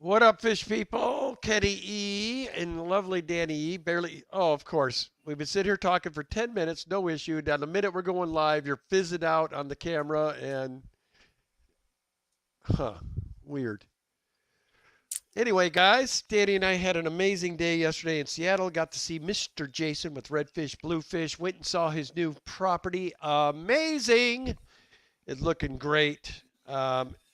What up, fish people? Kenny E and lovely Danny E. Barely. Oh, of course. We've been sitting here talking for 10 minutes, no issue. Down the minute we're going live, you're fizzing out on the camera, and huh, weird. Anyway, guys, Danny and I had an amazing day yesterday in Seattle. Got to see Mr. Jason with Redfish Bluefish. Went and saw his new property. Amazing. It's looking great.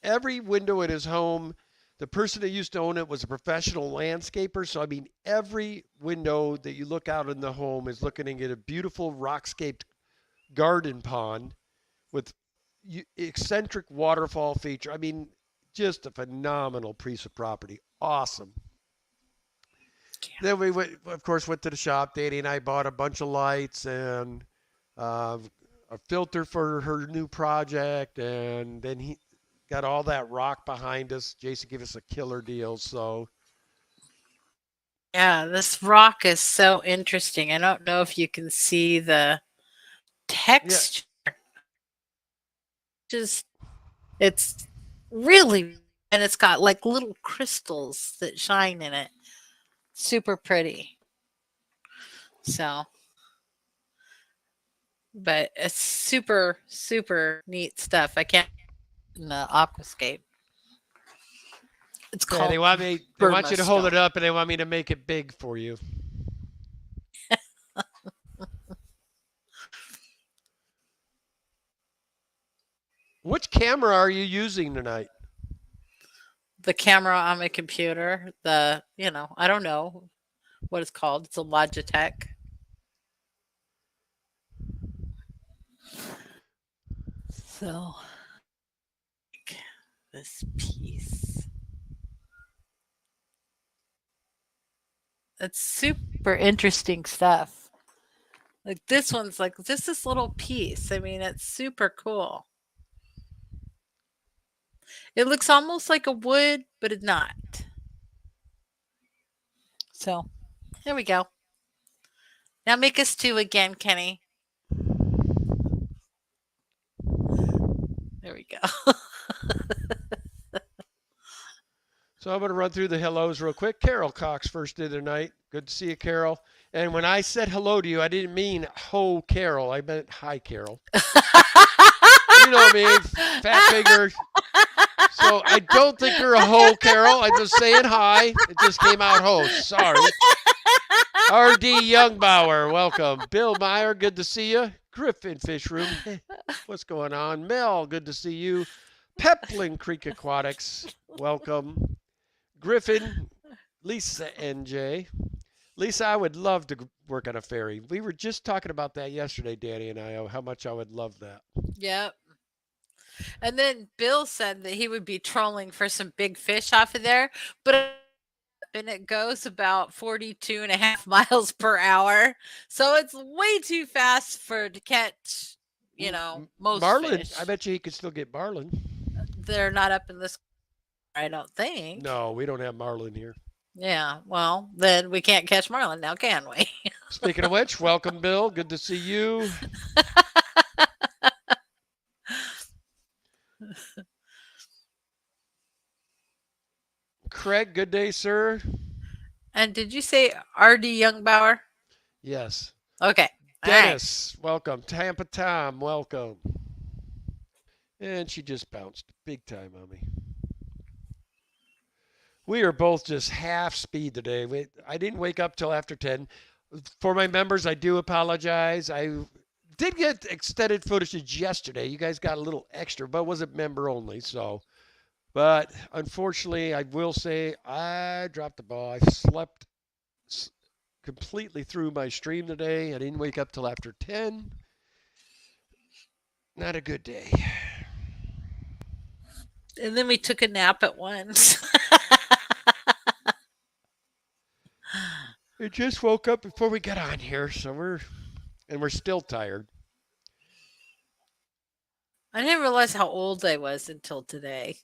Every window in his home, the person that used to own it was a professional landscaper. So, I mean, every window that you look out in the home is looking at a beautiful rockscaped garden pond with eccentric waterfall feature. I mean, just a phenomenal piece of property. Awesome. Then we went, of course, went to the shop. Danny and I bought a bunch of lights and uh, a filter for her new project, and then he got all that rock behind us. Jason gave us a killer deal. So Yeah, this rock is so interesting. I don't know if you can see the yeah, texture. Just it's really and it's got like little crystals that shine in it. Super pretty. So, but it's super neat stuff. I can't in the aquascape. It's yeah. called They want Burma you to hold it stone. up, and they want me to make it big for you. Which camera are you using tonight? The camera on my computer, I don't know what it's called. It's a Logitech. So, this piece. It's super interesting stuff. Like this one's like just this little piece. I mean, it's super cool. It looks almost like a wood, but it's not. So, there we go. Now make us two again, Kenny. There we go. So I'm going to run through the hellos real quick. Carol Cox first of the night. Good to see you, Carol. And when I said hello to you, I didn't mean ho, Carol. I meant hi, Carol. You know me, fat finger. So I don't think you're a hoe, Carol. I'm just saying hi. It just came out ho. Sorry. R.D. Youngbauer, welcome. Bill Meyer, good to see you. Griffin Fish Room, what's going on? Mel, good to see you. Peplin Creek Aquatics, welcome. Griffin, Lisa NJ. Lisa, I would love to work on a ferry. We were just talking about that yesterday, Danny and I, how much I would love that. Yep. And then Bill said that he would be trolling for some big fish off of there, but and it goes about 42 and a half miles per hour. So it's way too fast for to catch, most Marlin, I fish. bet you he could still get marlin. They're not up in this, I don't think. No, we don't have marlin here. Yeah, well, then we can't catch marlin now, can we? Speaking of which, welcome, Bill. Good to see you. Craig, good day, sir. And did you say R.D. Youngbauer? Yes. Okay. All right. Dennis, welcome. Tampa Tom, welcome. And she just bounced big time on me. We are both just half speed today. I didn't wake up till after 10. For my members, I do apologize. I did get extended footage yesterday. You guys got a little extra, but it wasn't member only. So, but unfortunately, I will say I dropped the ball. I slept completely through my stream today. I didn't wake up till after 10. Not a good day. And then we took a nap at once. I just woke up before we got on here, so we're still tired. I didn't realize how old I was until today.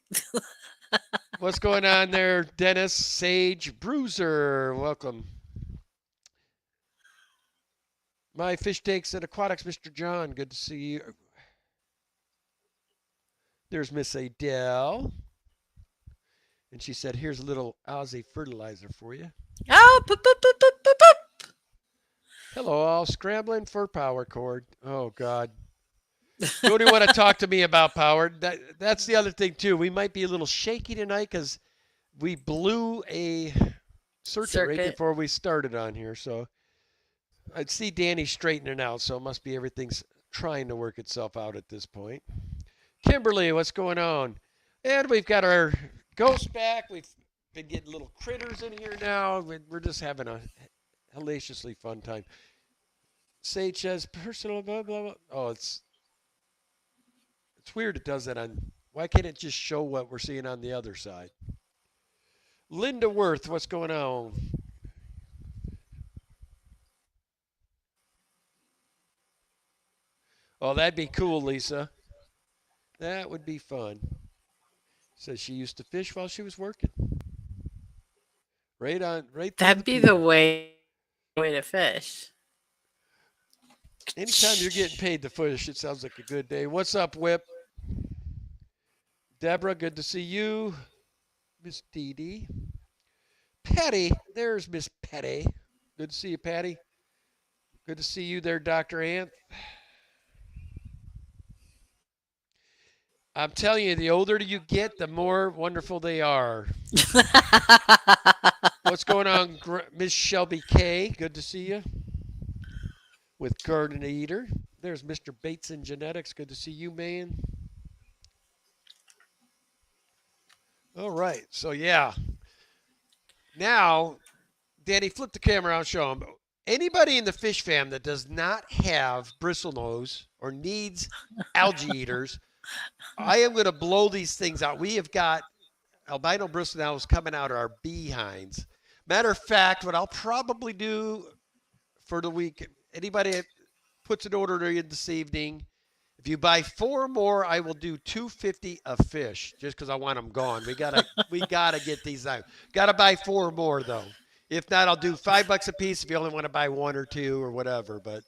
What's going on there, Dennis, Sage, Bruiser? Welcome. My fish takes at aquatics, Mr. John. Good to see you. There's Miss Adele. And she said, "Here's a little Aussie fertilizer for you." Oh, poop, poop, poop, poop, poop, poop. Hello, all scrambling for power cord. Oh God. Don't even want to talk to me about power. That's the other thing too. We might be a little shaky tonight because we blew a circuit right Circuit. before we started on here. So I'd see Danny straightening out. So it must be everything's trying to work itself out at this point. Kimberly, what's going on? And we've got our ghost back. We've been getting little critters in here now. We're just having a hellaciously fun time. Sage says personal blah blah blah. Oh, it's weird. It does that on. Why can't it just show what we're seeing on the other side? Linda Worth, what's going on? Oh, that'd be cool, Lisa. That would be fun. Says she used to fish while she was working. Right on, right through That'd the be pier. the way to fish. Anytime you're getting paid to fish, it sounds like a good day. What's up, Whip? Deborah, good to see you. Miss Dee Dee. Patty, there's Miss Patty. Good to see you, Patty. Good to see you there, Dr. Ant. I'm telling you, the older you get, the more wonderful they are. What's going on, Miss Shelby K? Good to see you. With Garden Eater. There's Mr. Bates in Genetics. Good to see you, man. All right. So, yeah. Now, Danny, flip the camera out, show them. Anybody in the fish fam that does not have bristlenose or needs algae eaters, I am going to blow these things out. We have got albino bristlenose coming out of our behinds. Matter of fact, what I'll probably do for the week, anybody that puts an order in this evening, if you buy 4 more, I will do $250 a fish just because I want them gone. We gotta get these out. Gotta buy 4 more though. If not, I'll do $5 a piece if you only want to buy 1 or 2 or whatever. But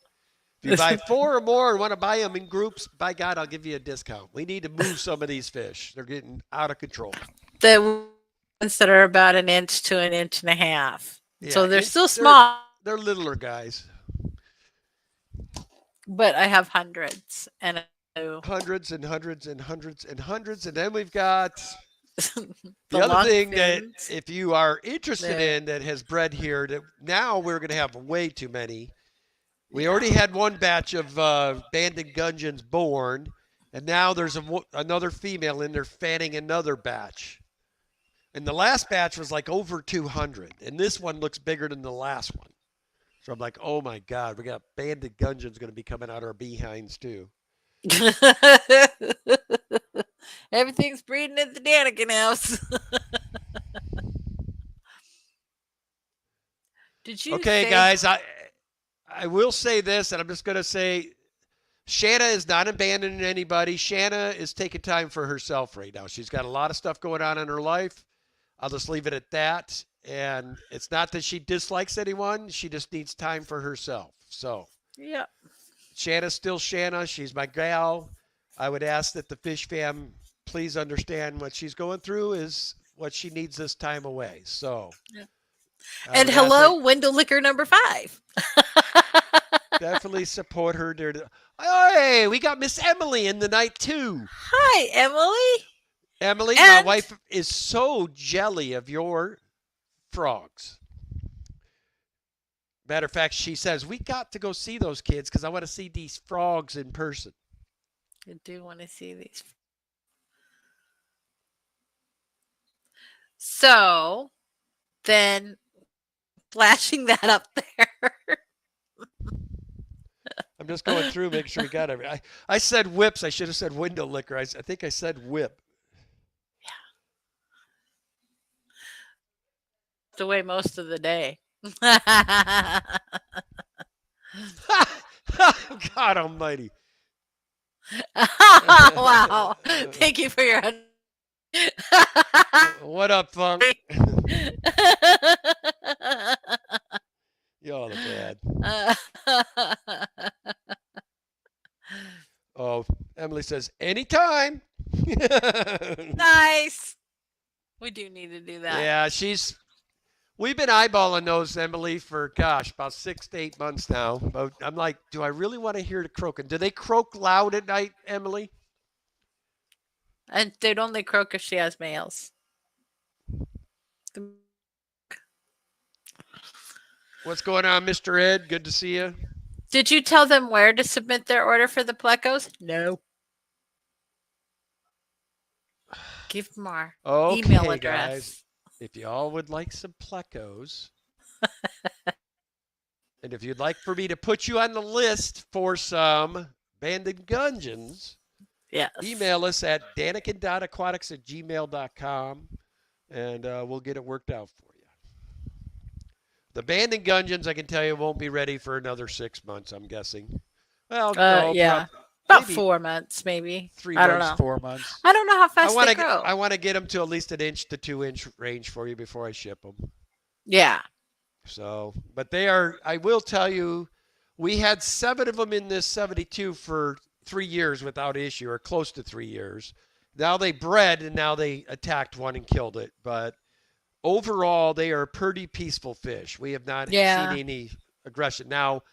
if you buy 4 or more and want to buy them in groups, by God, I'll give you a discount. We need to move some of these fish. They're getting out of control. The ones that are about 1 inch to 1.5 inches. Yeah, So they're still small. They're littler guys. But I have hundreds. And hundreds and hundreds and hundreds and hundreds. And then we've got the other thing fins. that if you are interested in that has bred here, that now we're going to have way too many. We already had one batch of banded gudgeons born, and now there's another female in there fanning another batch. And the last batch was like over 200, and this one looks bigger than the last one. So I'm like, oh my God, we got banded gudgeons going to be coming out of our behinds too. Everything's breeding at the Daniken house. Did you Okay, guys, I will say this, and I'm just going to say Shanna is not abandoning anybody. Shanna is taking time for herself right now. She's got a lot of stuff going on in her life. I'll just leave it at that. And it's not that she dislikes anyone. She just needs time for herself. So, yeah. Shanna's still Shanna. She's my gal. I would ask that the fish fam please understand what she's going through is what she needs this time away. So, yeah. And hello, window liquor number 5. Definitely support her. Hey, we got Miss Emily in the night too. Hi, Emily. Emily, my wife is so jelly of your frogs. Matter of fact, she says, we got to go see those kids because I want to see these frogs in person. I do want to see these. So, then flashing that up there. I'm just going through, making sure we got everything. I said whips. I should have said window liquor. I think I said whip. Yeah. Away most of the day. God almighty. Wow. Thank you for your... What up, Funk? Y'all are bad. Oh, Emily says, anytime. Nice. We do need to do that. Yeah, we've been eyeballing those, Emily, for gosh, about 6 to 8 months now. But I'm like, do I really want to hear the croaking? Do they croak loud at night, Emily? And they'd only croak if she has males. What's going on, Mr. Ed? Good to see you. Did you tell them where to submit their order for the plecos? No. Give them our email Okay, address. guys. If y'all would like some plecos, and if you'd like for me to put you on the list for some Banded Gungeons, Yes. email us at daniken.aquatics@gmail.com, and we'll get it worked out for you. The Banded Gungeons, I can tell you, won't be ready for another 6 months, I'm guessing. Well, no, yeah. About maybe 4 months, maybe. 3 I don't months, know. 4 months. I don't know how fast they grow. I want to get them to at least an inch to 2 inch range for you before I ship them. Yeah. So, but they are, I will tell you, we had 7 of them in this 72 for 3 years without issue, or close to 3 years. Now they bred, and now they attacked one and killed it. But overall, they are pretty peaceful fish. We have not seen any aggression. Now,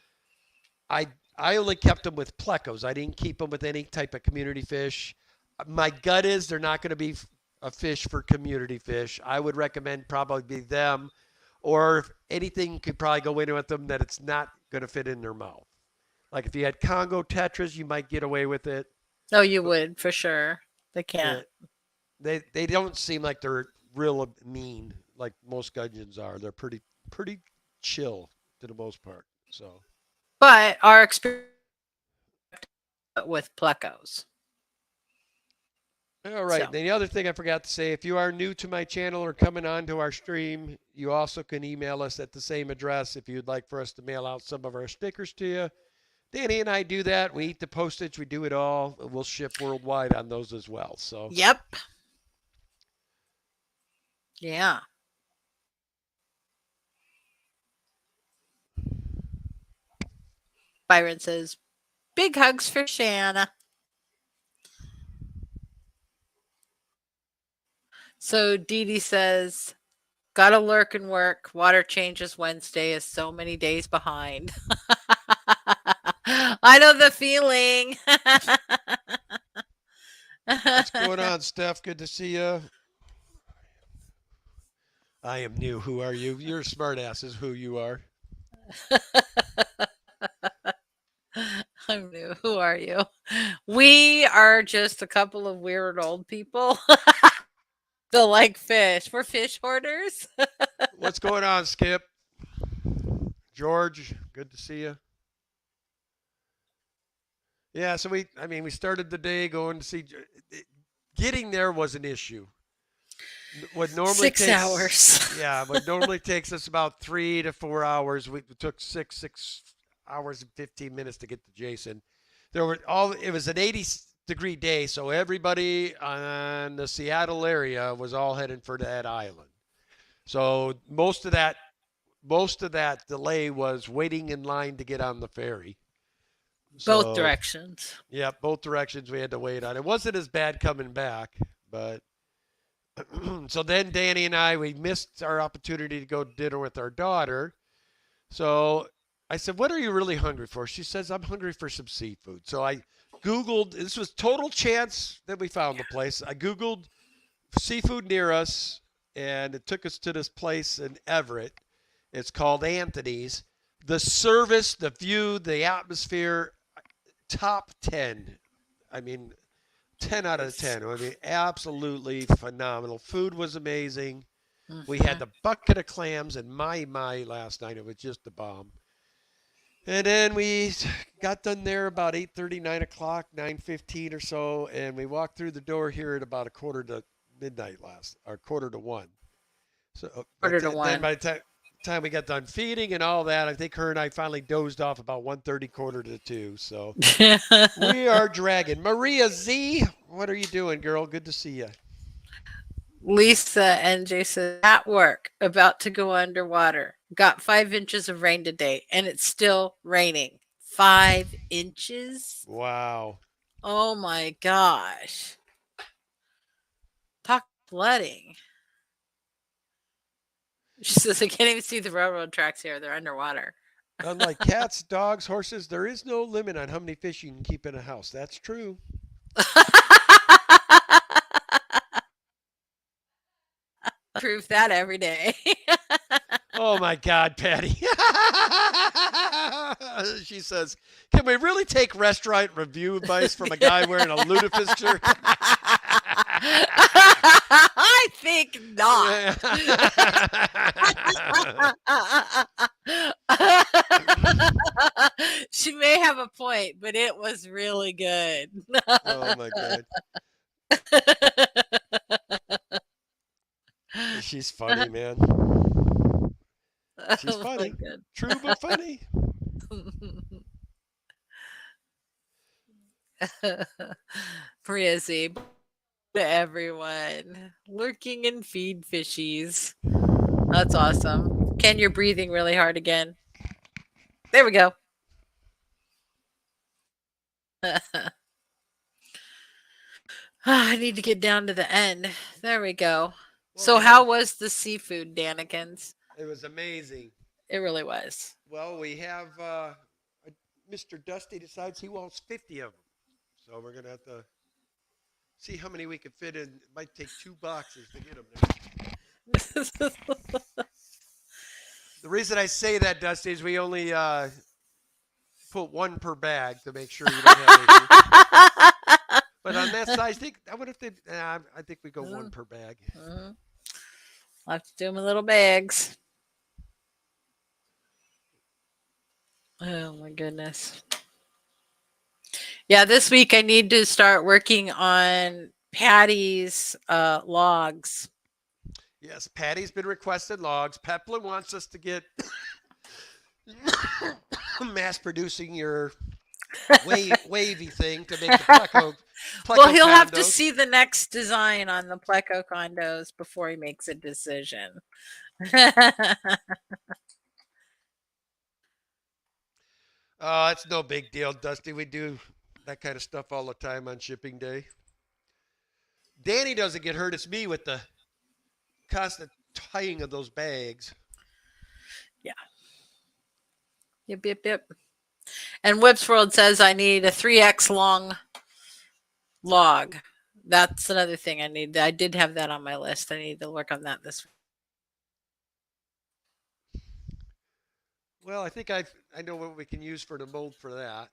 I only kept them with plecos. I didn't keep them with any type of community fish. My gut is they're not going to be a fish for community fish. I would recommend probably be them, or if anything could probably go in with them that it's not going to fit in their mouth. Like if you had Congo tetras, you might get away with it. Oh, you would for sure. They can't. They don't seem like they're real mean like most gudgeons are. They're pretty chill to the most part. So, but our experience with plecos. All right. So. The other thing I forgot to say, if you are new to my channel or coming on to our stream, you also can email us at the same address if you'd like for us to mail out some of our stickers to you. Danny and I do that. We eat the postage. We do it all. We'll ship worldwide on those as well. So. Yep. Yeah. Byron says, big hugs for Shanna. So Dee Dee says, gotta lurk and work. Water changes Wednesday is so many days behind. I know the feeling. What's going on, Steph? Good to see you. I am new. Who are you? You're a smart ass is who you are. I'm new. Who are you? We are just a couple of weird old people that like fish. We're fish hoarders. What's going on, Skip? George, good to see you. Yeah, so we started the day going to see. Getting there was an issue. What normally 6 hours. Yeah, what normally takes us about 3 to 4 hours. We took 6 hours and 15 minutes to get to Jason. It was an 80-degree day, so everybody on the Seattle area was all heading for that island. So most of that delay was waiting in line to get on the ferry. Both directions. Yeah, both directions we had to wait on. It wasn't as bad coming back, but so then Danny and we missed our opportunity to go to dinner with our daughter. So I said, what are you really hungry for? She says, I'm hungry for some seafood. So I Googled, this was total chance that we found the place. I Googled seafood near us, and it took us to this place in Everett. It's called Anthony's. The service, the view, the atmosphere, top 10. I mean, 10 out of 10. I mean, absolutely phenomenal. Food was amazing. Mm-hmm. We had the bucket of clams and my last night. It was just the bomb. And then we got done there about 8:30, 9 o'clock, 9:15 or so, and we walked through the door here at about 1:45. So 1:45. Then by the time we got done feeding and all that, I think her and I finally dozed off about 1:30, 1:45. So we are dragging. Maria Z, what are you doing, girl? Good to see you. Lisa and Jason at work, about to go underwater. Got 5 inches of rain today, and it's still raining. 5 inches? Wow. Oh my gosh. Talk flooding. She says, I can't even see the railroad tracks here. They're underwater. Unlike cats, dogs, horses, there is no limit on how many fish you can keep in a house. That's true. Prove that every day. Oh my God, Patty. She says, can we really take restaurant review advice from a guy wearing a Ludafisk shirt? I think not. She may have a point, but it was really good. Oh my God. She's funny, man. She's funny. True but funny. Frizzy to everyone. Lurking and feed fishies. That's awesome. Ken, you're breathing really hard again. There we go. I need to get down to the end. There we go. Well, So, we how have- was the seafood, Danikins? It was amazing. It really was. Well, we have Mr. Dusty decides he wants 50 of them. So we're going to have to see how many we can fit in. It might take 2 boxes to get them there. The reason I say that, Dusty, is we only put 1 per bag to make sure you don't have anything. But on that size, I wonder if they. I think we go 1 per bag. I'll have to do them in little bags. Oh my goodness. Yeah, this week I need to start working on Patty's logs. Yes, Patty's been requested logs. Peplin wants us to get mass producing your wavy thing to make the Pleco Well, he'll have to condos. see the next design on the Pleco condos before he makes a decision. Oh, it's no big deal, Dusty. We do that kind of stuff all the time on shipping day. Danny doesn't get hurt. It's me with the constant tying of those bags. Yep. And Whips World says I need a 3x long log. That's another thing I need. I did have that on my list. I need to work on that this week. Well, I think I know what we can use for the mold for that.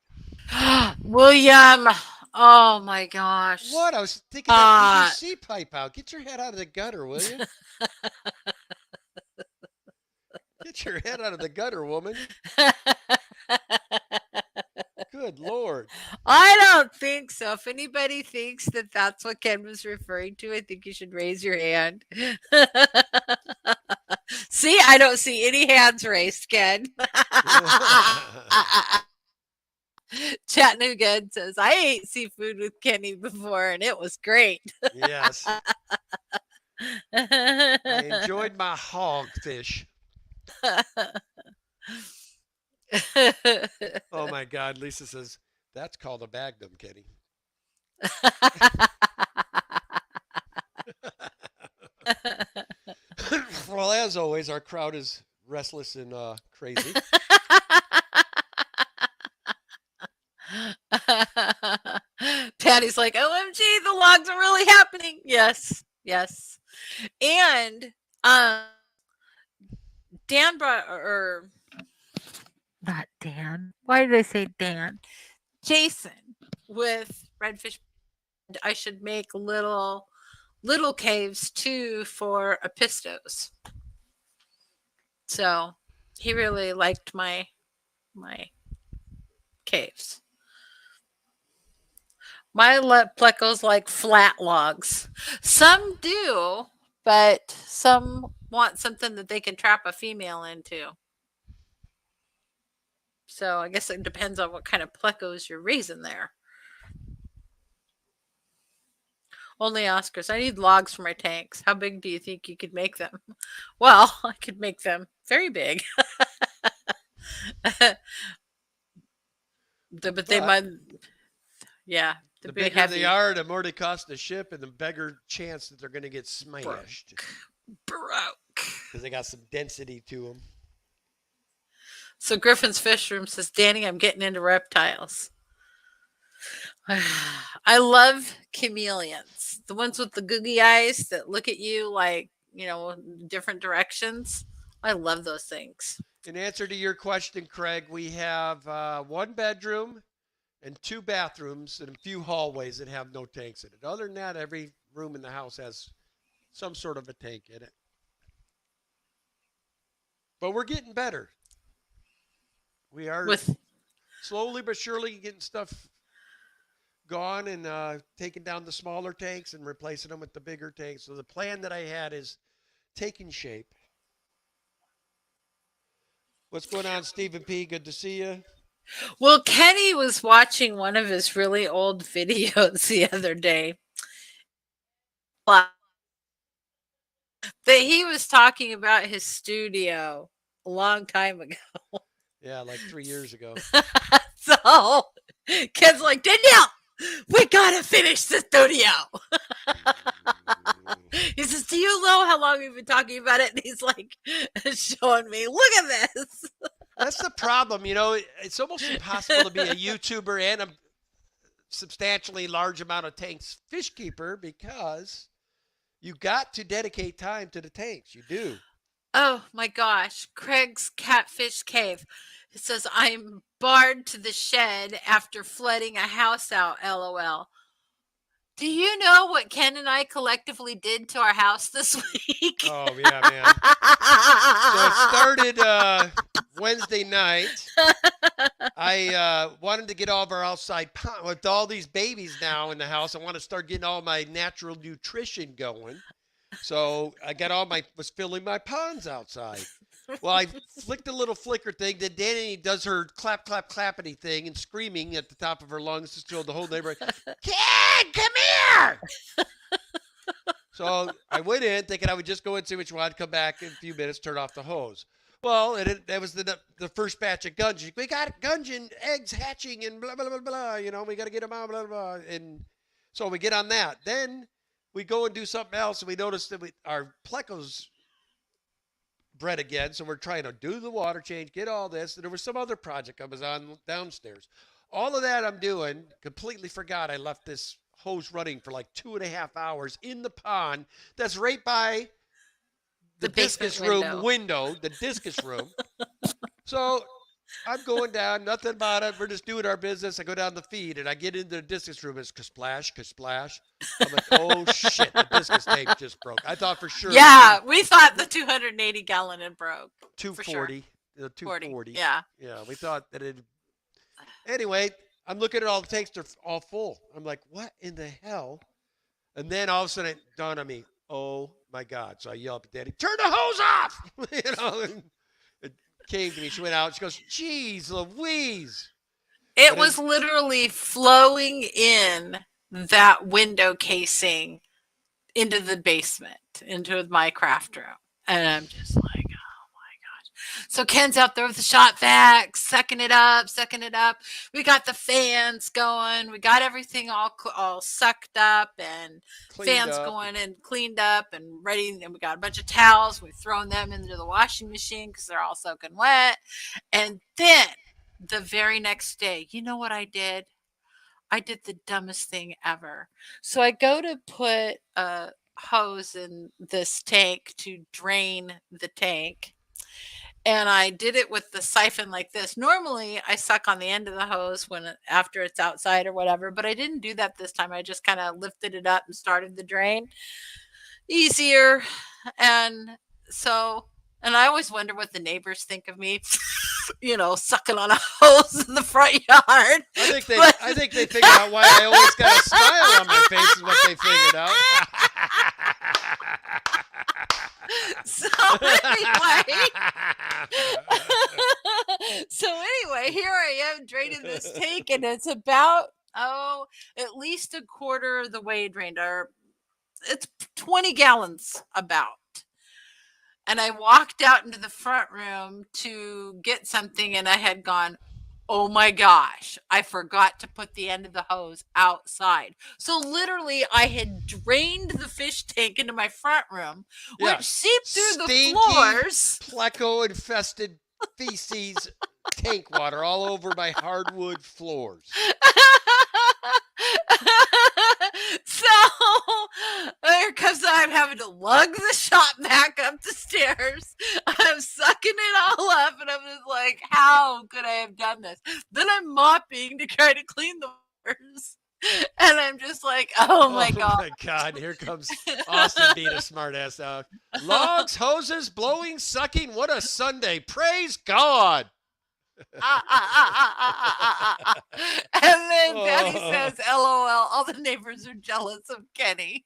William, oh my gosh. What? I was thinking that PVC pipe out. Get your head out of the gutter, will you? Get your head out of the gutter, woman. Good Lord. I don't think so. If anybody thinks that that's what Ken was referring to, I think you should raise your hand. See, I don't see any hands raised, Ken. Chattanooga says, I ate seafood with Kenny before and it was great. Yes. I enjoyed my hogfish. Oh my God. Lisa says, that's called a Magnum, Kenny. Well, as always, our crowd is restless and crazy. Patty's like, OMG, the logs are really happening. Yes. And Dan brought, or not Dan. Why did I say Dan? Jason with Redfish. I should make little caves too for Apistos. So he really liked my caves. My plecos like flat logs. Some do, but some want something that they can trap a female into. So I guess it depends on what kind of plecos you're raising there. Only Oscars. I need logs for my tanks. How big do you think you could make them? Well, I could make them very big. But they might, yeah. The bigger they are, the more they cost to ship, and the bigger chance that they're going to get smashed. Broke. because they got some density to them. So Griffin's Fish Room says, Danny, I'm getting into reptiles. I love chameleons. The ones with the googie eyes that look at you like, different directions. I love those things. In answer to your question, Craig, we have one bedroom and two bathrooms and a few hallways that have no tanks in it. Other than that, every room in the house has some sort of a tank in it. But we're getting better. We are With slowly but surely getting stuff gone and taking down the smaller tanks and replacing them with the bigger tanks. So the plan that I had is taking shape. What's going on, Stephen P? Good to see you. Well, Kenny was watching one of his really old videos the other day. That he was talking about his studio a long time ago. Yeah, like 3 years ago. So Ken's like, Danielle, we gotta finish the studio. He says, do you know how long we've been talking about it? And he's like showing me, look at this. That's the problem. It's almost impossible to be a YouTuber and a substantially large amount of tanks fish keeper because you got to dedicate time to the tanks. You do. Oh my gosh. Craig's Catfish Cave. It says, I'm barred to the shed after flooding a house out, LOL. Do you know what Ken and I collectively did to our house this week? Oh, yeah, man. So it started Wednesday night. I wanted to get all of our outside pond with all these babies now in the house. I want to start getting all my natural nutrition going. So I was filling my ponds outside. Well, I flicked a little flicker thing. Then Danny does her clap, clap, clappity thing and screaming at the top of her lungs to show the whole neighborhood, Ken, come here! So I went in thinking I would just go and see which one, come back in a few minutes, turn off the hose. Well, that was the first batch of gungans. We got gungans, eggs hatching, and blah, blah, blah, blah. We got to get them out, blah, blah, blah. And so we get on that. Then we go and do something else, and we notice that our plecos bred again. So we're trying to do the water change, get all this. And there was some other project I was on downstairs. All of that I'm doing, completely forgot I left this hose running for like 2.5 hours in the pond that's right by the discus room window, the discus room. So I'm going down, nothing about it. We're just doing our business. I go down the feed and I get into the discus room. It's ka-splash, ka-splash. I'm like, oh shit, the discus tank just broke. I thought for sure. Yeah, we thought the 280 gallon had broke. 240. Sure. 240. Yeah. Yeah, we thought that it. Anyway, I'm looking at all the tanks, they're all full. I'm like, what in the hell? And then all of a sudden it dawned on me, oh my God. So I yelled at Daddy, turn the hose off! And it came to me. She went out. She goes, geez, Louise. It was literally flowing in that window casing into the basement, into my craft room. And I'm just like, so Ken's out there with the shot vac, sucking it up. We got the fans going. We got everything all sucked up and fans going and cleaned up and ready. And we got a bunch of towels. We've thrown them into the washing machine because they're all soaking wet. And then the very next day, you know what I did? I did the dumbest thing ever. So I go to put a hose in this tank to drain the tank. And I did it with the siphon like this. Normally, I suck on the end of the hose after it's outside or whatever, but I didn't do that this time. I just kind of lifted it up and started the drain. Easier. And I always wonder what the neighbors think of me, sucking on a hose in the front yard. I think they figured out why I always got a smile on my face is what they figured out. So anyway, here I am draining this tank, and it's about at least a quarter of the way drained. It's 20 gallons about. And I walked out into the front room to get something, and I had gone, oh my gosh, I forgot to put the end of the hose outside. So literally, I had drained the fish tank into my front room, Yeah. which seeped through the Stinky, floors. pleco-infested feces tank water all over my hardwood floors. So here comes I'm having to lug the shop back up the stairs. I'm sucking it all up, and I'm just like, how could I have done this? Then I'm mopping to try to clean the floors. And I'm just like, oh my god. Oh my God, here comes Austin being a smartass dog. Logs, hoses, blowing, sucking. What a Sunday. Praise God. And then Patty says, LOL, all the neighbors are jealous of Kenny.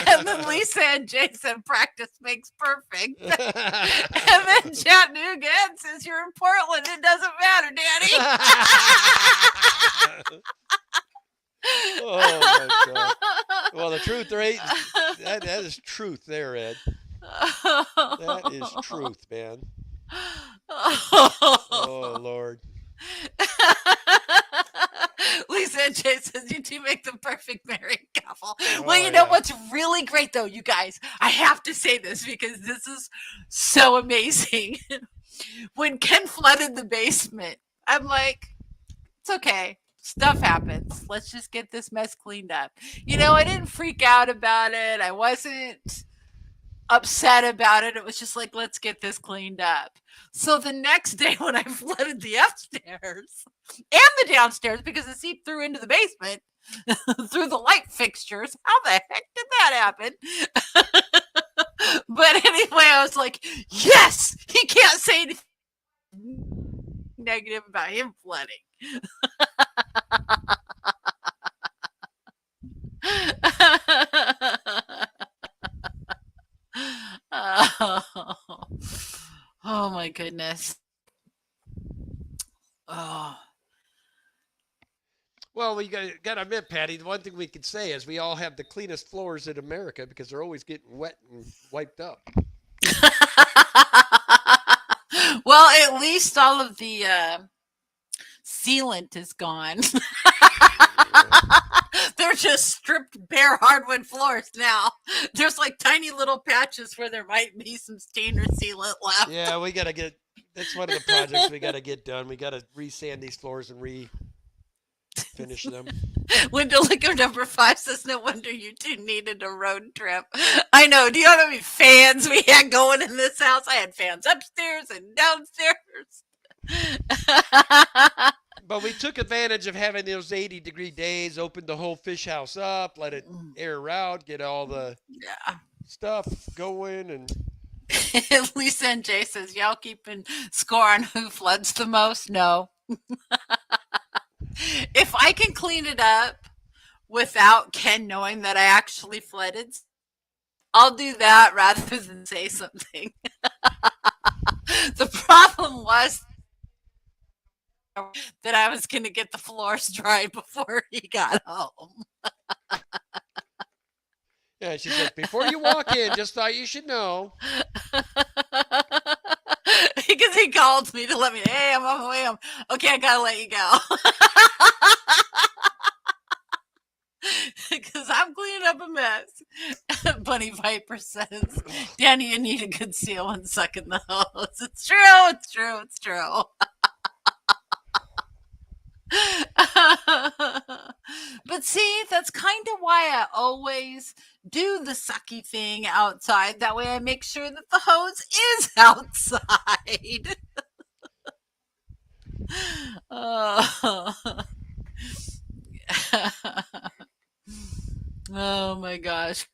And then Lisa and Jason, practice makes perfect. And then Chattanooga Ed says, you're in Portland. It doesn't matter, Danny. Oh my God. Well, the truth, right? That is truth there, Ed. That is truth, man. Oh, Lord. Lisa and Jay says you two make the perfect married couple. Oh, Well, you know yeah. what's really great though, you guys? I have to say this because this is so amazing. When Ken flooded the basement, I'm like, it's okay. Stuff happens. Let's just get this mess cleaned up. You know, I didn't freak out about it. I wasn't upset about it. It was just like, let's get this cleaned up. So the next day when I flooded the upstairs and the downstairs because it seeped through into the basement through the light fixtures, how the heck did that happen? But anyway, I was like, yes, he can't say anything negative about him flooding. Oh my goodness. Oh. Well, we got to admit, Patty, the one thing we could say is we all have the cleanest floors in America because they're always getting wet and wiped up. Well, at least all of the sealant is gone. They're just stripped bare hardwood floors now. There's like tiny little patches where there might be some stain or sealant left. Yeah, we got to get, that's one of the projects we got to get done. We got to re-sand these floors and finish them. Window Liquor number 5 says, no wonder you two needed a road trip. I know. Do you know how many fans we had going in this house? I had fans upstairs and downstairs. But we took advantage of having those 80-degree days, opened the whole fish house up, let it air out, get all the stuff going. And Lisa and Jay says, y'all keeping score on who floods the most? No. If I can clean it up without Ken knowing that I actually flooded, I'll do that rather than say something. The problem was that I was going to get the floors dry before he got home. yeah, she said, before you walk in, just thought you should know. Because he called me to let me, hey, I'm on my way home. Okay, I got to let you go. Because I'm cleaning up a mess. Bunny Viper says, Danny, you need a good seal when sucking the hose. It's true. It's true. It's true. But see, that's kind of why I always do the sucky thing outside. That way I make sure that the hose is outside. Oh my gosh.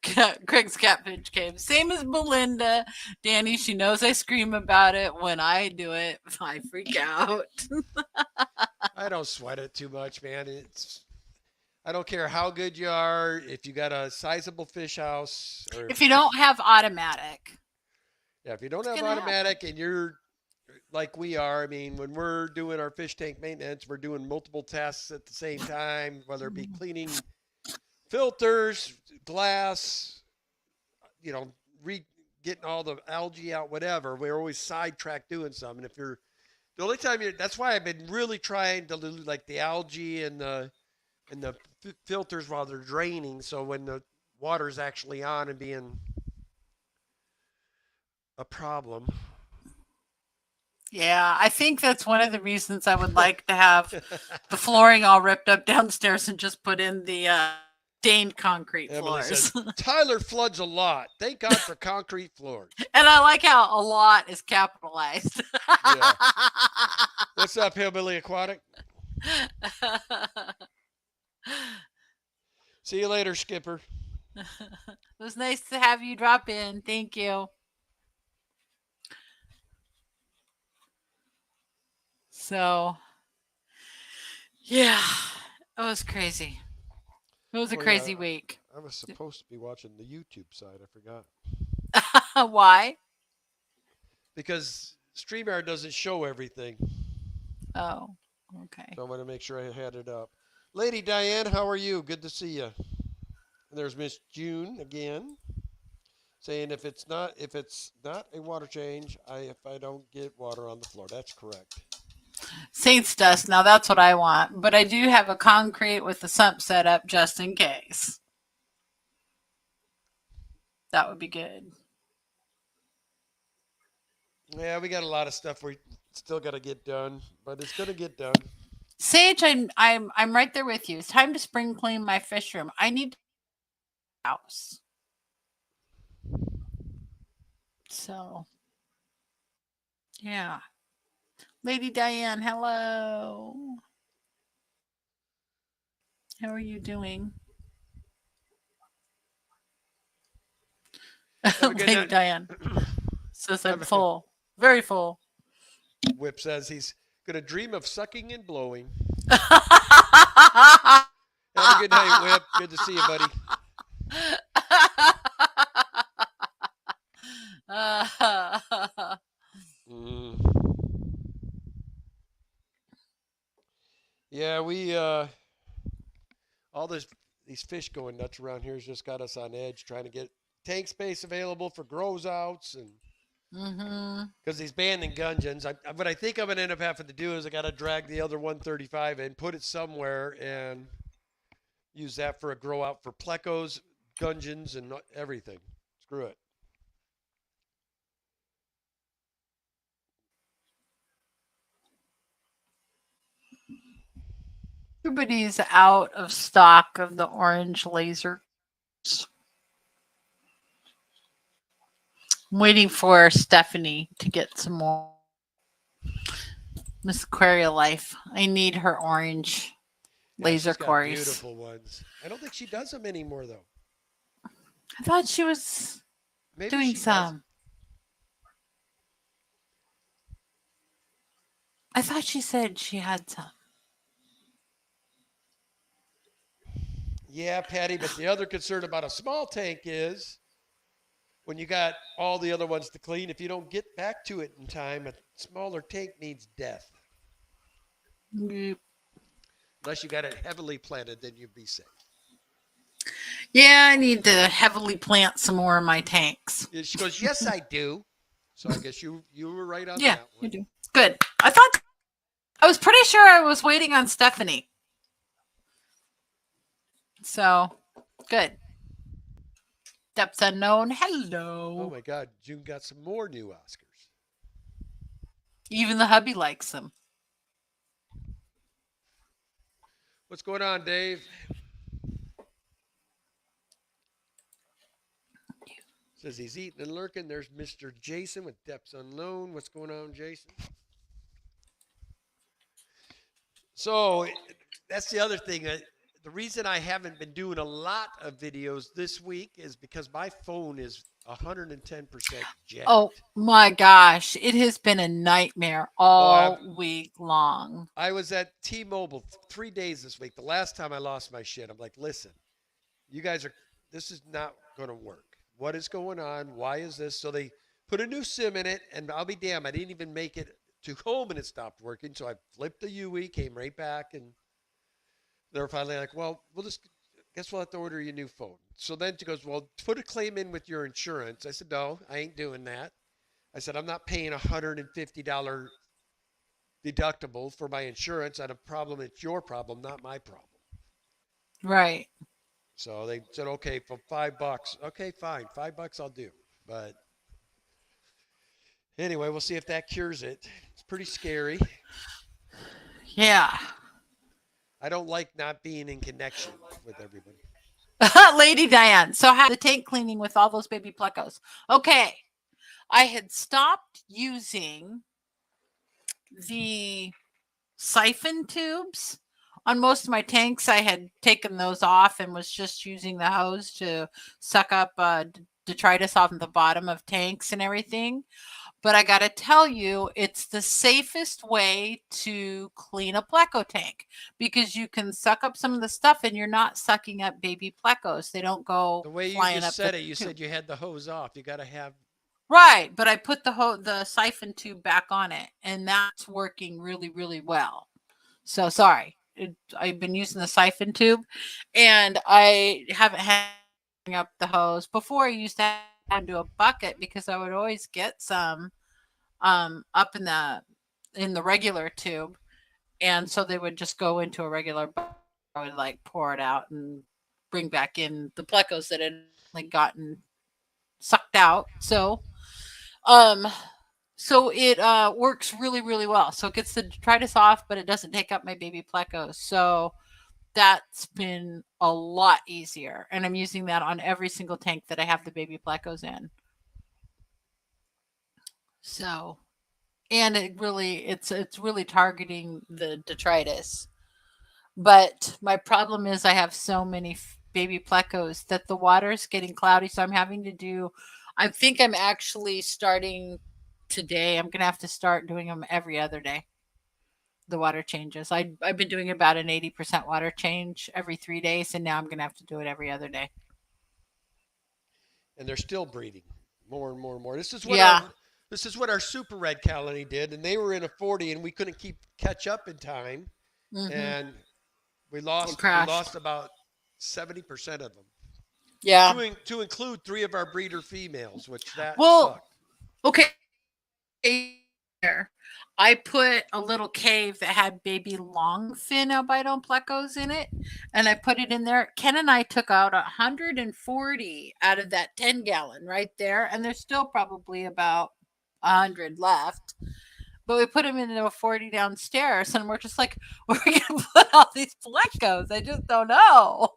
Craig's Catfish Cave. Same as Belinda. Danny, she knows I scream about it. When I do it, I freak out. I don't sweat it too much, man. I don't care how good you are. If you got a sizable fish house, or If you don't have automatic. yeah, if you don't It's have gonna automatic and you're like we are, I mean, when we're doing our fish tank maintenance, we're doing multiple tests at the same time, whether it be cleaning filters, glass, you know, getting all the algae out, whatever. We're always sidetracked doing something. If you're The only time that's why I've been really trying to do like the algae and the filters while they're draining. So when the water's actually on and being a problem. Yeah, I think that's one of the reasons I would like to have the flooring all ripped up downstairs and just put in the stained concrete Emily floors. says Tyler floods a lot. Thank God for concrete floors. And I like how a lot is capitalized. Yeah. What's up, Hillbilly Aquatic? See you later, Skipper. It was nice to have you drop in. Thank you. So, yeah, it was crazy. It was a Oh, yeah. crazy week. I was supposed to be watching the YouTube side. I forgot. Why? Because StreamYard doesn't show everything. Oh, okay. So I want to make sure I had it up. Lady Diane, how are you? Good to see you. And there's Miss June again, saying if it's not a water change, if I don't get water on the floor. That's correct. Saints dust. Now that's what I want. But I do have a concrete with the sump set up just in case. That would be good. Yeah, we got a lot of stuff we still got to get done, but it's going to get done. Sage, I'm right there with you. It's time to spring clean my fish room. I need a house. So, yeah. Lady Diane, hello. How are you doing? Lady Diane says I'm full. Very full. Whip says he's going to dream of sucking and blowing. Have a good night, Whip. Good to see you, buddy. Yeah, we all these fish going nuts around here has just got us on edge, trying to get tank space available for grows outs and because these abandoned gudgeons. What I think I'm gonna end up having to do is I got to drag the other 135 in, put it somewhere, and use that for a grow out for plecos, gudgeons, and everything. Screw it. Everybody's out of stock of the orange laser. I'm waiting for Stephanie to get some more. Miss Aquaria Life. I need her orange laser quarries. Beautiful ones. I don't think she does them anymore, though. I thought she was doing some. I thought she said she had some. Yeah, Patty, but the other concern about a small tank is when you got all the other ones to clean, if you don't get back to it in time, a smaller tank needs death. Yep. Unless you got it heavily planted, then you'd be safe. Yeah, I need to heavily plant some more of my tanks. She goes, yes, I do. So I guess you were right on that one. Yeah, you do. Good. I was pretty sure I was waiting on Stephanie. So, good. Depths unknown. Hello. Oh my God, June got some more new Oscars. Even the hubby likes them. What's going on, Dave? Says he's eating and lurking. There's Mr. Jason with Depths Unknown. What's going on, Jason? So that's the other thing. The reason I haven't been doing a lot of videos this week is because my phone is 110% jacked. Oh my gosh. It has been a nightmare all week long. I was at T-Mobile 3 days this week. The last time I lost my shit, I'm like, listen, you guys this is not going to work. What is going on? Why is this? So they put a new SIM in it, and I'll be damned, I didn't even make it to home and it stopped working. So I flipped the UE, came right back, and they're finally like, well, guess we'll have to order you a new phone. So then she goes, well, put a claim in with your insurance. I said, no, I ain't doing that. I said, I'm not paying $150 deductible for my insurance on a problem. It's your problem, not my problem. Right. So they said, okay, for $5. Okay, fine, $5 I'll do. But anyway, we'll see if that cures it. It's pretty scary. Yeah. I don't like not being in connection with everybody. Lady Diane. So how the tank cleaning with all those baby plecos? Okay. I had stopped using the siphon tubes on most of my tanks. I had taken those off and was just using the hose to suck up detritus off the bottom of tanks and everything. But I got to tell you, it's the safest way to clean a pleco tank because you can suck up some of the stuff and you're not sucking up baby plecos. They don't go The way you flying just up the said it, you tube. said you had the hose off. You got to have. Right, but I put the siphon tube back on it, and that's working really, really well. So sorry, I've been using the siphon tube, and I haven't had to up the hose. Before I used to have to do a bucket because I would always get some up in the regular tube, and so they would just go into a regular bucket. I would like pour it out and bring back in the plecos that had like gotten sucked out. Um, so it works really, really well. So it gets the detritus off, but it doesn't take up my baby plecos. So that's been a lot easier. And I'm using that on every single tank that I have the baby plecos in. So and it's really targeting the detritus. But my problem is I have so many baby plecos that the water is getting cloudy. So I'm having to do, I think I'm actually starting today. I'm going to have to start doing them every other day. The water changes. I've been doing about an 80% water change every 3 days, and now I'm going to have to do it every other day. And they're still breeding more and more and more. Yeah. This is what our super red colony did, and they were in a 40, and we couldn't keep catch up in time, Mm-hmm. and we It lost crashed. about 70% of them. Yeah. To include 3 of our breeder females, which that Well, sucked. okay. I put a little cave that had baby longfin albino plecos in it, and I put it in there. Ken and I took out 140 out of that 10-gallon right there, and there's still probably about 100 left. But we put them into a 40 downstairs, and we're just like, where are we going to put all these plecos? I just don't know.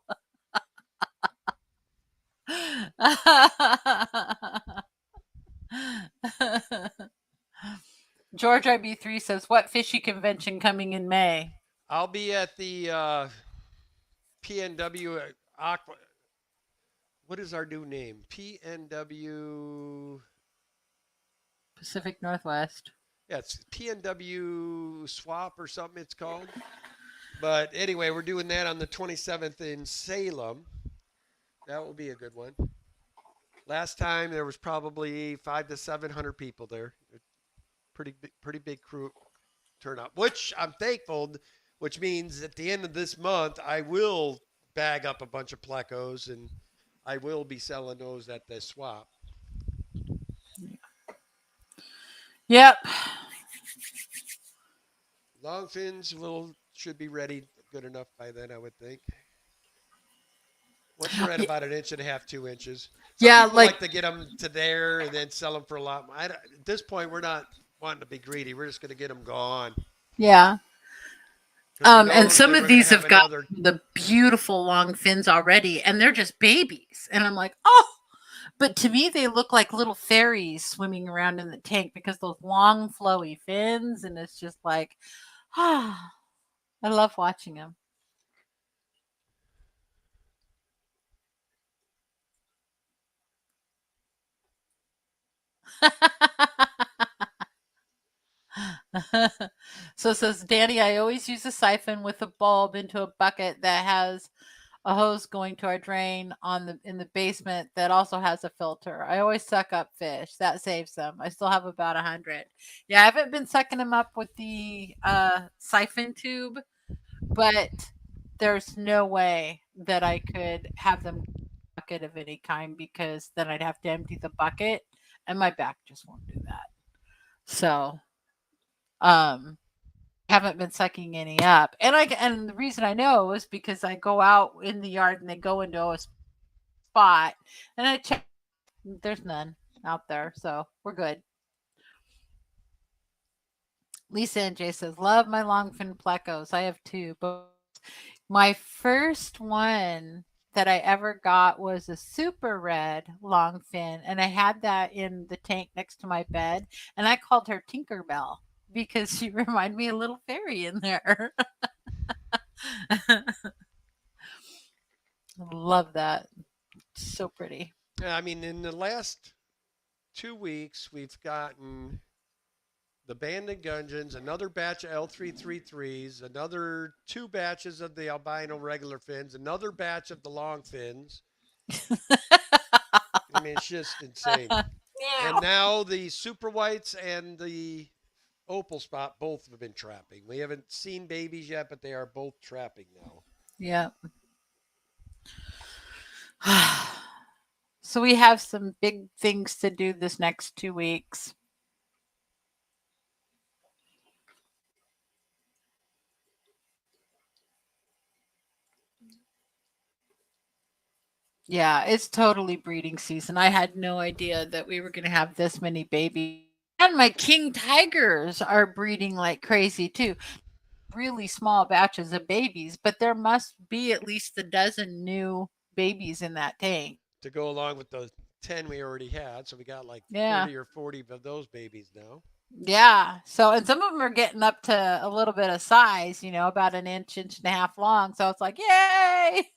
George IB3 says, what fishy convention coming in May? I'll be at the PNW Aqua. What is our new name? PNW. Pacific Northwest. Yeah, it's PNW Swap or something it's called. But anyway, we're doing that on the 27th in Salem. That will be a good one. Last time there was probably 500 to 700 people there. Pretty big crew turnout, which I'm thankful. Which means at the end of this month, I will bag up a bunch of plecos and I will be selling those at the swap. Yep. Longfins should be ready good enough by then, I would think. Once they're at about an inch and a half, 2 inches. Some Yeah, people like to get them to there and then sell them for a lot. At this point, we're not wanting to be greedy. We're just going to get them gone. Yeah. And some of these have got another... the beautiful long fins already, and they're just babies. And I'm like, oh, but to me, they look like little fairies swimming around in the tank because those long, flowy fins. And it's just like, ah, I love watching them. So it says, Danny, I always use a siphon with a bulb into a bucket that has a hose going to our drain in the basement that also has a filter. I always suck up fish. That saves them. I still have about 100. Yeah, I haven't been sucking them up with the siphon tube, but there's no way that I could have them bucket of any kind because then I'd have to empty the bucket and my back just won't do that. So, um haven't been sucking any up. And the reason I know is because I go out in the yard and they go into a spot and I check. There's none out there, so we're good. Lisa and Jay says, love my longfin plecos. I have two, but my first one that I ever got was a super red longfin, and I had that in the tank next to my bed, and I called her Tinkerbell because she reminded me of a little fairy in there. Love that. So pretty. Yeah, I mean, in the last 2 weeks, we've gotten the Banded Gungeons, another batch of L333s, another two batches of the albino regular fins, another batch of the long fins. I mean, it's just insane. And now the super whites and the opal spot both have been trapping. We haven't seen babies yet, but they are both trapping now. Yeah. So we have some big things to do this next 2 weeks. Yeah, it's totally breeding season. I had no idea that we were going to have this many babies. And my king tigers are breeding like crazy too. Really small batches of babies, but there must be at least a dozen new babies in that tank. To go along with the 10 we already had. So we got like Yeah. 30 or 40 of those babies now. Yeah. So, and some of them are getting up to a little bit of size, about an inch, inch and a half long. So it's like, yay.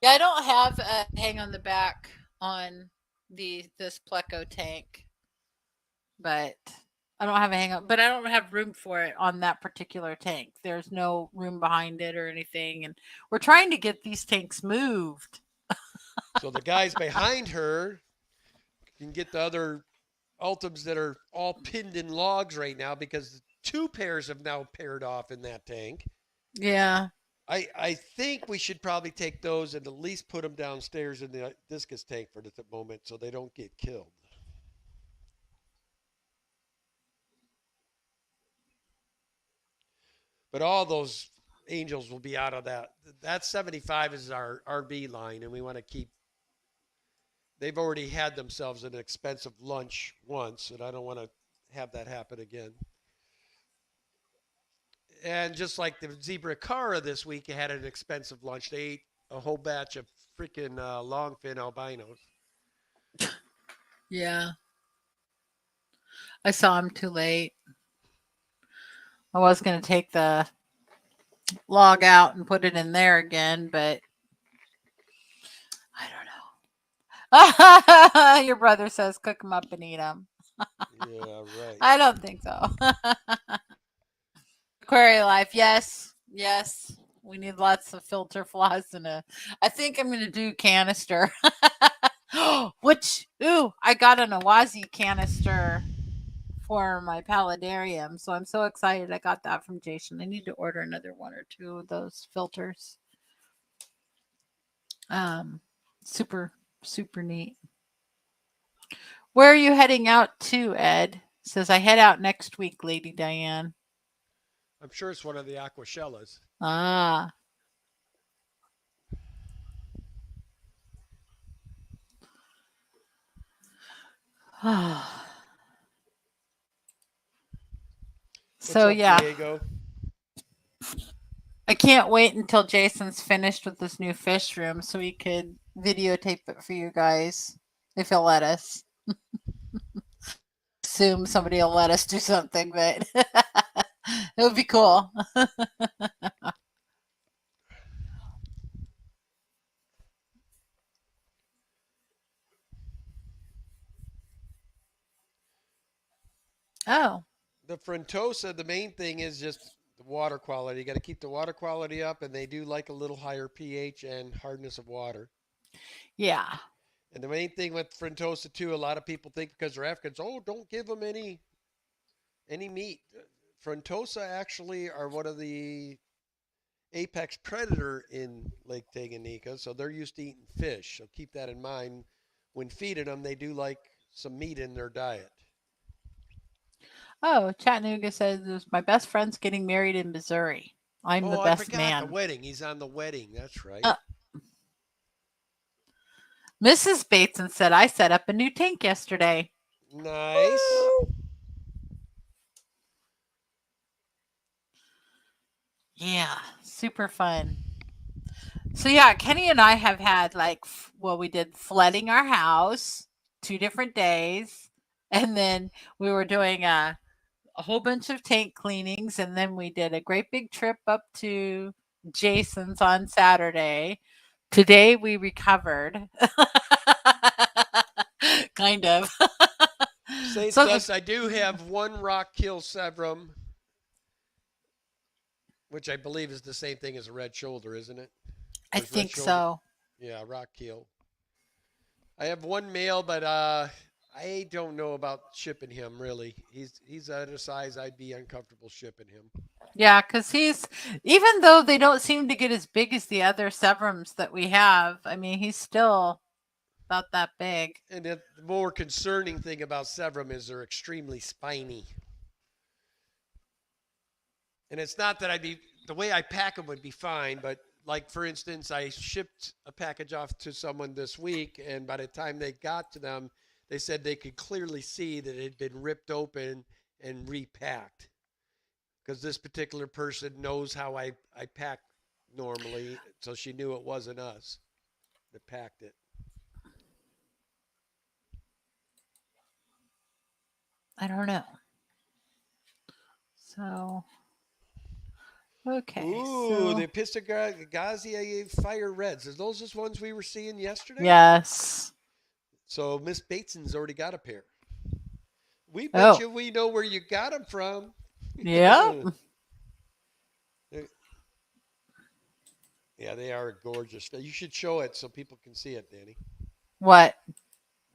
Yeah, I don't have a hang on the back on this Pleco tank, but I don't have a hang on, but I don't have room for it on that particular tank. There's no room behind it or anything, and we're trying to get these tanks moved. So the guys behind her can get the other Ultims that are all pinned in logs right now because two pairs have now paired off in that tank. Yeah. I think we should probably take those and at least put them downstairs in the discus tank for the moment so they don't get killed. But all those angels will be out of that. That 75 is our RB line, and we want to keep. They've already had themselves an expensive lunch once, and I don't want to have that happen again. And just like the Zebra Cara this week had an expensive lunch. They ate a whole batch of freaking longfin albinos. Yeah. I saw him too late. I was going to take the log out and put it in there again, but I don't know. Your brother says cook them up and eat them. Yeah, right. I don't think so. Query life, yes, yes. We need lots of filter floss and I think I'm going to do canister. I got an Awazi canister for my paludarium, so I'm so excited. I got that from Jason. I need to order another one or two of those filters. Super, super neat. Where are you heading out to, Ed? Says I head out next week, Lady Diane. I'm sure it's one of the Aquashellas. Ah. So up, yeah, Diego? I can't wait until Jason's finished with this new fish room so we could videotape it for you guys if he'll let us. Assume somebody will let us do something, but it would be cool. Oh. The Frontosa, the main thing is just the water quality. You got to keep the water quality up, and they do like a little higher pH and hardness of water. Yeah. And the main thing with Frontosa too, a lot of people think because they're Africans, oh, don't give them any meat. Frontosa actually are one of the apex predator in Lake Tanganyika, so they're used to eating fish. So keep that in mind when feeding them, they do like some meat in their diet. Oh, Chattanooga says it was my best friend's getting married in Missouri. I'm the Oh, I best forgot the man. wedding. He's on the wedding. That's right. Uh, Mrs. Bateson said I set up a new tank yesterday. Nice. Woo! Yeah, super fun. So yeah, Kenny and I have had like, well, we did flooding our house 2 different days, and then we were doing a whole bunch of tank cleanings, and then we did a great big trip up to Jason's on Saturday. Today we recovered, kind of. Saints So the Dust, I do have one rock kill Sevrum, which I believe is the same thing as a red shoulder, isn't it? I Or is red think shoulder? so. Yeah, rock kill. I have one male, but I don't know about shipping him really. He's at a size I'd be uncomfortable shipping him. Yeah, because he's, even though they don't seem to get as big as the other Severums that we have, I mean, he's still about that big. And the more concerning thing about Sevrum is they're extremely spiny. And it's not that I'd be the way I pack them would be fine, but like for instance, I shipped a package off to someone this week, and by the time they got to them, they said they could clearly see that it had been ripped open and repacked. Because this particular person knows how I pack normally, so she knew it wasn't us that packed it. I don't know. So, okay. Ooh, So, the Epistogazia Fire Reds. Are those just ones we were seeing yesterday? yes. So Miss Bateson's already got a pair. We bet Oh, you we know where you got them from. yeah. Yeah, they are gorgeous. You should show it so people can see it, Danny. What?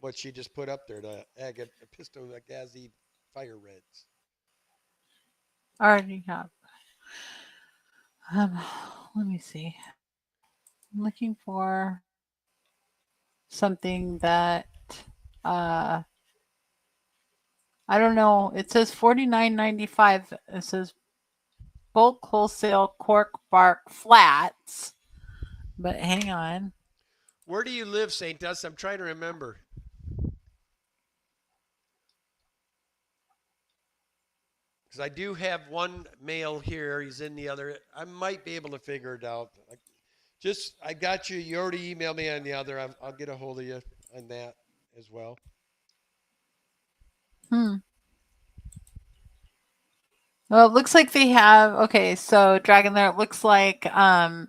What she just put up there, the Epistogazia Fire Reds. Already have. Um, let me see. I'm looking for something that uh I don't know. It says 49.95. It says bulk wholesale cork bark flats. But hang on. Where do you live, St. Dust? I'm trying to remember. Because I do have one male here. He's in the other. I might be able to figure it out. Just, I got you. You already emailed me on the other. I'll get a hold of you on that as well. Hmm. Well, it looks like they have, okay, so Dragon Lair, it looks like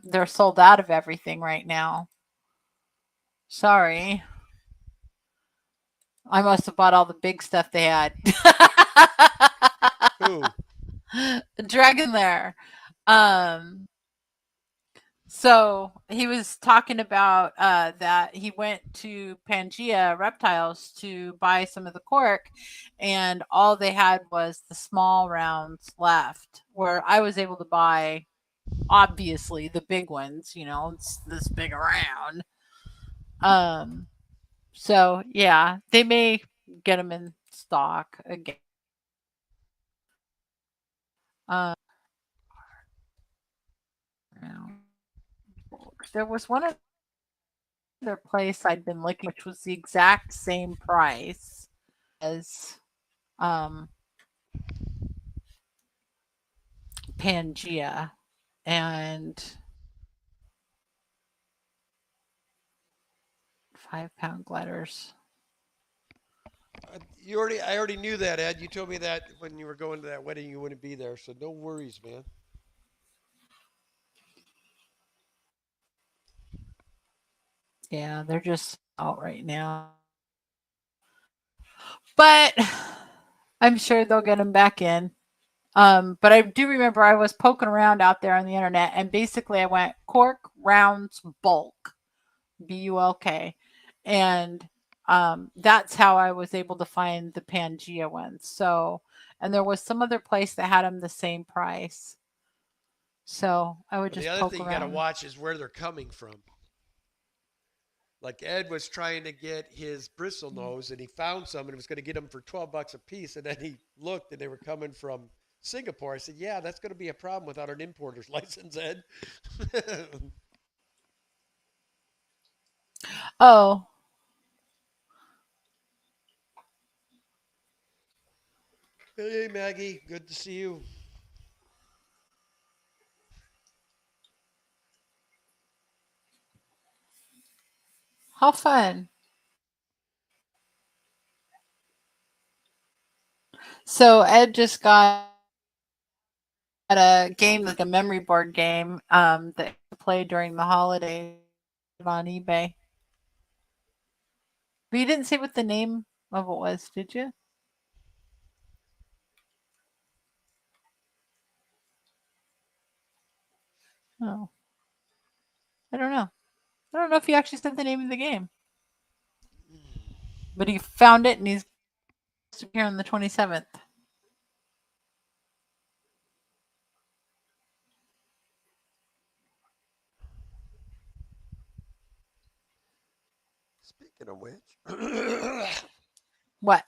they're sold out of everything right now. Sorry. I must have bought all the big stuff they had. Who? Dragon Lair. Um, so he was talking about that he went to Pangea Reptiles to buy some of the cork, and all they had was the small rounds left. Where I was able to buy, obviously, the big ones. You know, it's this big around. Um, so yeah, they may get them in stock again. Um, there was one other place I'd been looking, which was the exact same price as um, Pangea, and 5 pound gliders. I already knew that, Ed. You told me that when you were going to that wedding, you wouldn't be there. So no worries, man. Yeah, they're just out right now. But I'm sure they'll get them back in. But I do remember I was poking around out there on the internet, and basically I went cork rounds bulk, BULK, and that's how I was able to find the Pangea ones. So, and there was some other place that had them the same price. So I would But the just other poke thing you got to around. watch is where they're coming from. Like Ed was trying to get his bristle nose, and he found some, and he was going to get them for $12 a piece. And then he looked, and they were coming from Singapore. I said, "Yeah, that's going to be a problem without an importer's license, Ed." Oh, Hey, Maggie, good to see you. how fun. So Ed just got a game, like a memory board game, that he played during the holiday on eBay. But you didn't say what the name of it was, did you? Oh, I don't know. I don't know if he actually said the name of the game, but he found it and he's here on the 27th. Speaking of which, What?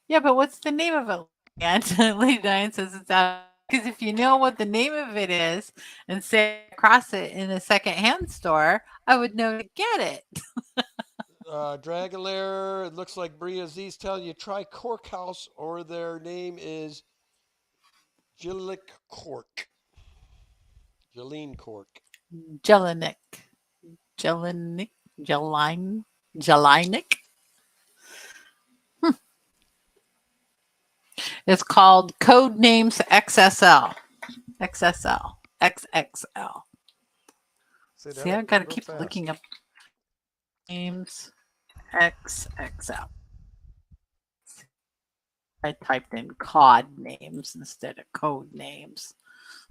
Yeah, but what's the name of it? And Lady Diane says it's out because if you know what the name of it is and say across it in a secondhand store, I would know to get it. Dragolair, it looks like Bria Z's telling you try Cork House, or their name is Jillick Cork. Jeline Cork. Jelinek. Jelinek. Jeline. Jelinek. It's called Code Names XSL. XSL. XXL. Say See, that I gotta real keep fast. looking up names XXL. I typed in COD names instead of code names.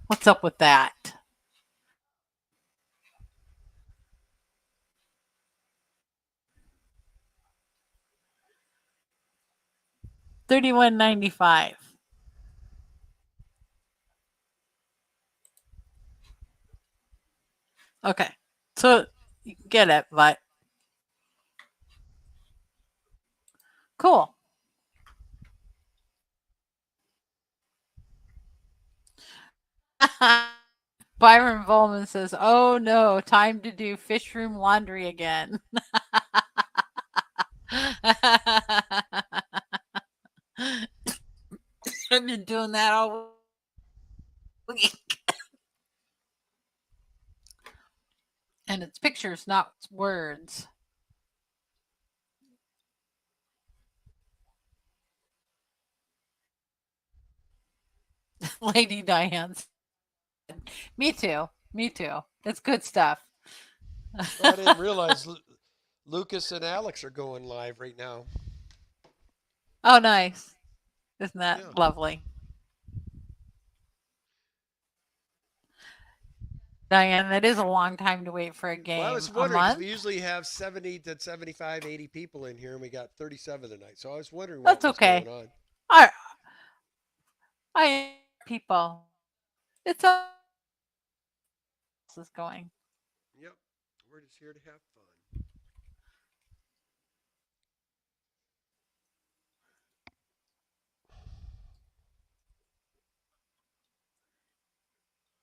What's up with that? $31.95. Okay, so you can get it, but cool. Byron Volman says, "Oh no, time to do fish room laundry again." I've been doing that all week. And it's pictures, not words. Lady Diane's. Me too. Me too. It's good stuff. Oh, I didn't realize Lucas and Alex are going live right now. Oh, nice. Isn't Yeah. that lovely? Diane, that is a long time to wait for a Well, I was game. A wondering because we month? usually have 70 to 75, 80 people in here, and we got 37 tonight. So I was wondering what That's was going okay. on. I, I people. It's all is going. Yep. We're just here to have fun.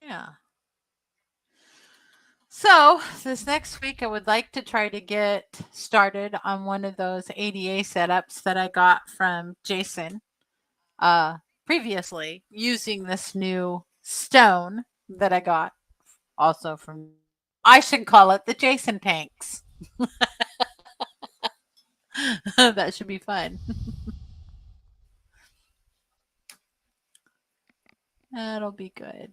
Yeah. So this next week, I would like to try to get started on one of those ADA setups that I got from Jason previously, using this new stone that I got also from. I should call it the Jason tanks. That should be fun. That'll be good.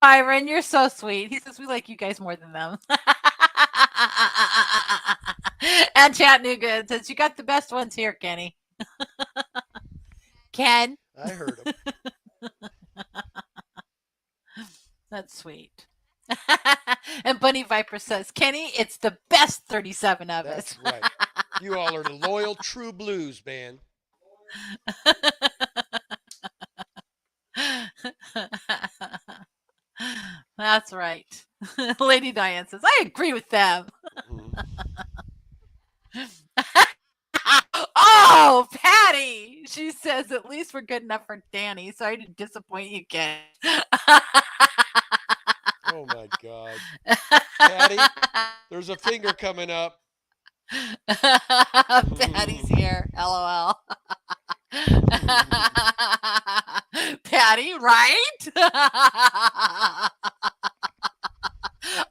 Byron, you're so sweet. He says we like you guys more than them. And Chattanooga says you got the best ones here, Kenny. Ken. I heard him. That's sweet. And Bunny Viper says, Kenny, it's the best 37 of us. That's right. You all are the loyal, true blues, man. That's right. Lady Diane says, I agree with them. Mhm. Oh, Patty. She says, at least we're good enough for Danny. Sorry to disappoint you, Ken. Oh my God, Patty, there's a finger coming up. Patty's here. LOL. Patty, right?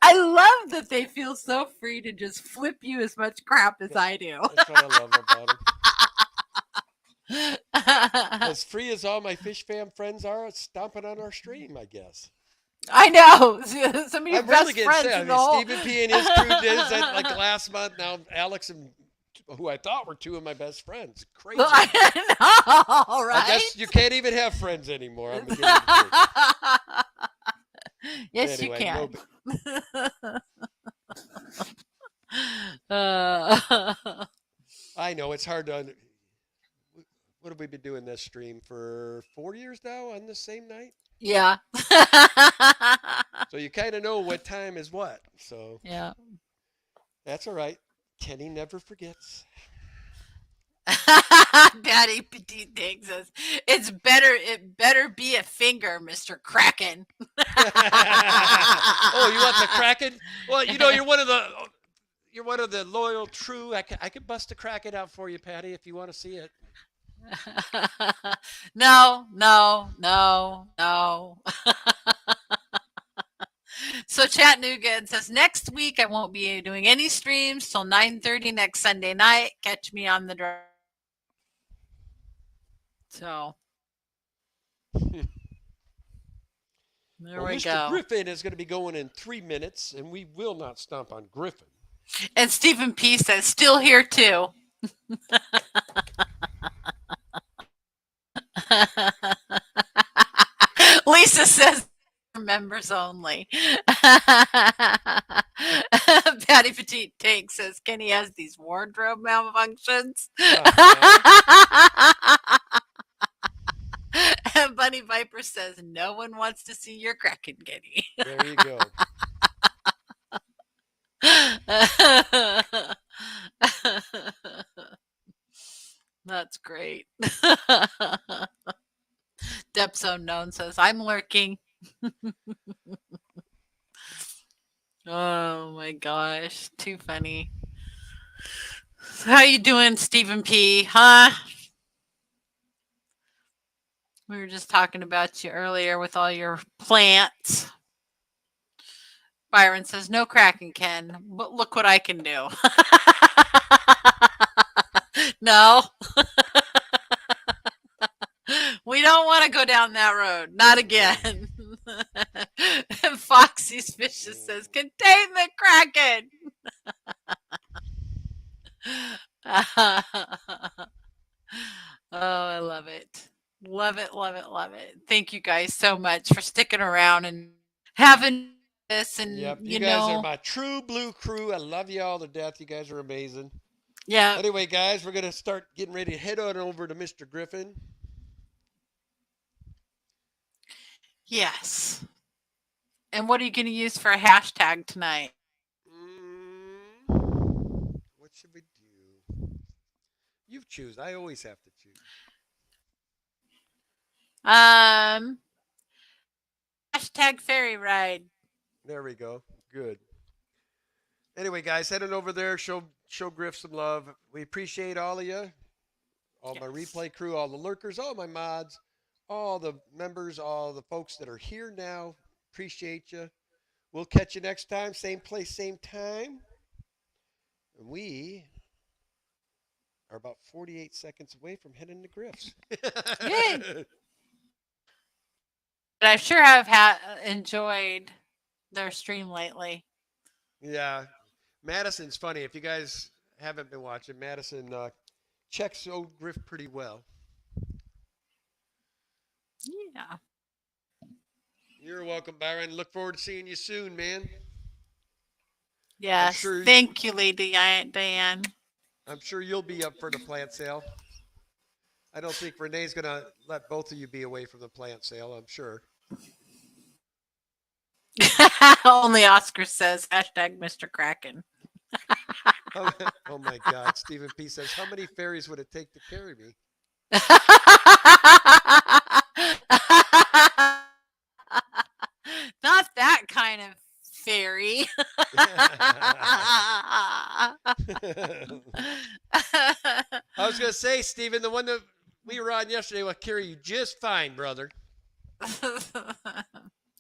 I love that they feel so free to just flip you as much crap as I do. That's what I love about them. As free as all my fish fam friends are, stomping on our stream, I guess. I know. Some of your I'm best really getting friends sad. I in mean, the whole... Stephen P. and his crew did that like last month. Now Alex and who I thought were two of my best friends. Crazy. I know, right? I guess you can't even have friends anymore. I'm beginning to think. Yes, Anyway, you can. I know it's hard to. What have we been doing this stream for 4 years now on the same night? Yeah. So you kind of know what time is what. So Yeah. that's all right. Kenny never forgets. Daddy Petite Dig says, it better be a finger, Mr. Kraken. Oh, you want the Kraken? Well, you know, you're one of the loyal, true. I could bust a Kraken out for you, Patty, if you want to see it. No. So Chattanooga says, next week I won't be doing any streams till 9:30 next Sunday night. Catch me on the drive. So there we Mr. go. Griffin is going to be going in 3 minutes, and we will not stomp on Griffin. And Stephen P says, still here too. Lisa says, members only. Patty Petite Tank says, Kenny has these wardrobe malfunctions. And Bunny Viper says, no one wants to see your Kraken, Kenny. There you go. That's great. Depths Unknown says, I'm lurking. Oh my gosh, too funny. How you doing, Stephen P? Huh? We were just talking about you earlier with all your plants. Byron says, no Kraken, Ken, but look what I can do. No. We don't want to go down that road. Not again. And Foxy's Vicious says, contain the Kraken. Oh, I love it. Love it. Thank you guys so much for sticking around and having this. And yep, you guys are my true blue crew. I love you all to death. You guys are amazing. Yeah. Anyway, guys, we're going to start getting ready to head on over to Mr. Griffin. Yes. And what are you going to use for a hashtag tonight? What should we do? You choose. I always have to choose. Hashtag fairy ride. There we go. Good. Anyway, guys, heading over there, show Griff some love. We appreciate all of you, all my replay crew, all the lurkers, all my mods, all the members, all the folks that are here now. Appreciate you. We'll catch you next time, same place, same time. And we are about 48 seconds away from heading to Griff's. Yay. But I sure have enjoyed their stream lately. Yeah. Madison's funny. If you guys haven't been watching, Madison checks old Griff pretty well. Yeah. You're welcome, Byron. Look forward to seeing you soon, man. Yes. sure- Thank you, Lady Diane. I'm sure you'll be up for the plant sale. I don't think Renee's going to let both of you be away from the plant sale, I'm sure. Only Oscar says hashtag Mr. Kraken. Oh my God. Stephen P says, how many fairies would it take to carry me? Not that kind of fairy. I was going to say, Stephen, the one that we were on yesterday will carry you just fine, brother.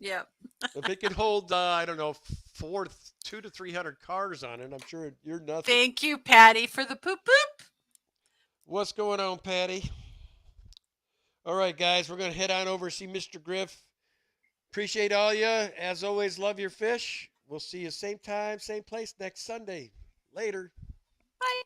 Yep. If it could hold, I don't know, 200 to 300 cars on it, I'm sure you're nothing. Thank you, Patty, for the poop poop. What's going on, Patty? All right, guys, we're going to head on over and see Mr. Griff. Appreciate all you. As always, love your fish. We'll see you same time, same place next Sunday. Later. Bye.